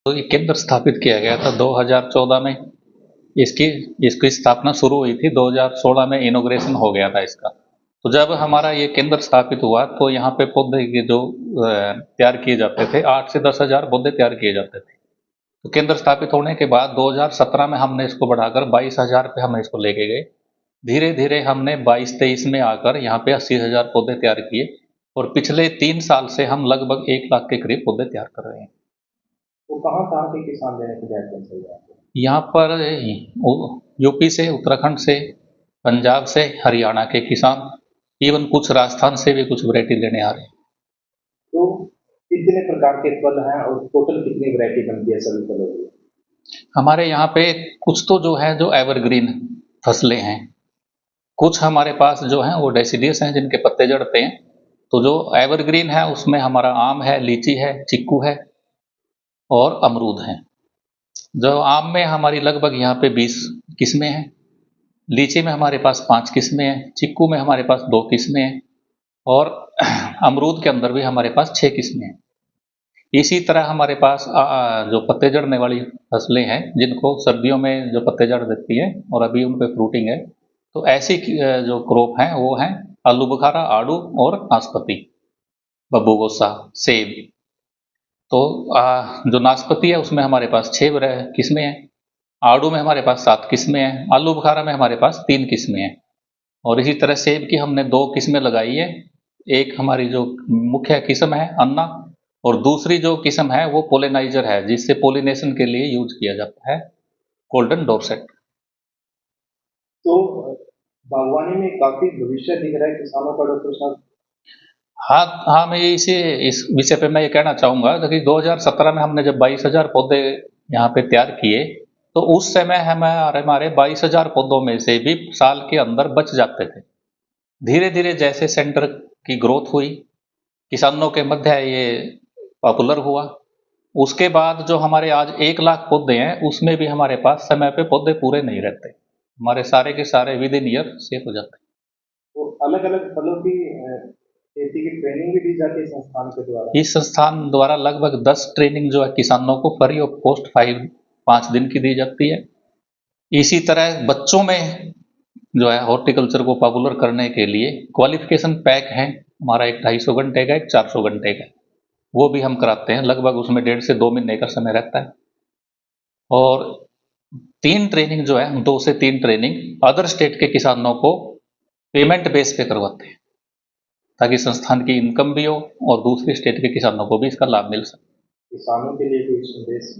तो ये केंद्र स्थापित किया गया था 2014 में। इसकी इसकी स्थापना शुरू हुई थी, 2016 में इनॉग्रेशन हो गया था इसका। तो जब हमारा ये केंद्र स्थापित हुआ तो यहाँ पे पौधे के जो तैयार किए जाते थे, 8 से 10 हजार पौधे तैयार किए जाते थे। तो केंद्र स्थापित होने के बाद 2017 में हमने इसको बढ़ाकर 22,000 पे हम इसको लेके गए। धीरे धीरे हमने 22-23 में आकर यहाँ पे 80,000 पौधे तैयार किए और पिछले 3 साल से हम लगभग 1 लाख के करीब पौधे तैयार कर रहे हैं। तो कहाँ के किसान लेने के लिए? यहाँ पर यूपी से, उत्तराखंड से, पंजाब से, हरियाणा के किसान, इवन कुछ राजस्थान से भी कुछ वैरायटी लेने आ रहे हैं। तो कितने प्रकार के फल हैं और टोटल कितनी वैरायटी बनती है सभी फलों की? हमारे यहाँ पे कुछ तो जो है जो एवरग्रीन फसलें हैं, कुछ हमारे पास जो हैं वो डेसिडियस हैं जिनके पत्ते झड़ते हैं। तो जो एवरग्रीन है उसमें हमारा आम है, लीची है, चिक्कू है और अमरूद है। जो आम में हमारी लगभग यहाँ पे 20 किस्में हैं, लीची में हमारे पास 5 किस्में हैं, चिक्कू में हमारे पास 2 किस्में हैं और अमरूद के अंदर भी हमारे पास 6 किस्में हैं। इसी तरह हमारे पास जो पत्ते झड़ने वाली फसलें हैं, जिनको सर्दियों में जो पत्ते झड़ देती है और अभी उन पे फ्रूटिंग है, तो ऐसी जो क्रॉप हैं वो हैं आलू बुखारा, आड़ू और नाशपाती, बब्बू गोसा, सेब। तो जो नाशपाती है उसमें हमारे पास 6 किस्में हैं, आड़ू में हमारे पास 7 किस्में हैं, आलू बुखारा में हमारे पास 3 किस्में हैं और इसी तरह सेब की हमने 2 किस्में लगाई है। एक हमारी जो मुख्य किस्म है अन्ना और दूसरी जो किस्म है वो पोलिनाइजर है, जिससे पोलिनेशन के लिए यूज किया जाता है, गोल्डन डोरसेट। तो बागवानी में काफी भविष्य दिख रहा है किसानों का डॉक्टर साहब। हाँ, मैं इस विषय पे मैं ये कहना चाहूँगा कि 2017 में हमने जब 22,000 पौधे यहाँ पे तैयार किए, तो उस समय हमारे 22,000 पौधों में से भी साल के अंदर बच जाते थे। धीरे धीरे जैसे सेंटर की ग्रोथ हुई, किसानों के मध्य ये पॉपुलर हुआ, उसके बाद जो हमारे आज 1 लाख पौधे हैं उसमें भी हमारे पास समय पे पौधे पूरे नहीं रहते, हमारे सारे के सारे विद इन ईयर सेफ हो जाते हैं। तो अलग अलग फलों की खेती की ट्रेनिंग भी दी जाती है संस्थान के द्वारा? इस संस्थान द्वारा लगभग 10 ट्रेनिंग जो है किसानों को फ्री ऑफ कॉस्ट 5 दिन की दी जाती है। इसी तरह बच्चों में जो है हॉर्टिकल्चर को पॉपुलर करने के लिए क्वालिफिकेशन पैक है हमारा, एक 250 घंटे का, एक 400 घंटे का, वो भी हम कराते हैं। लगभग उसमें 1.5 से 2 महीने का समय रहता है और 3 ट्रेनिंग जो है, 2 से 3 ट्रेनिंग अदर स्टेट के किसानों को पेमेंट बेस पे करवाते हैं, ताकि संस्थान की इनकम भी हो और दूसरे स्टेट के किसानों को भी इसका लाभ मिल सके। किसानों के लिए कोई संदेश?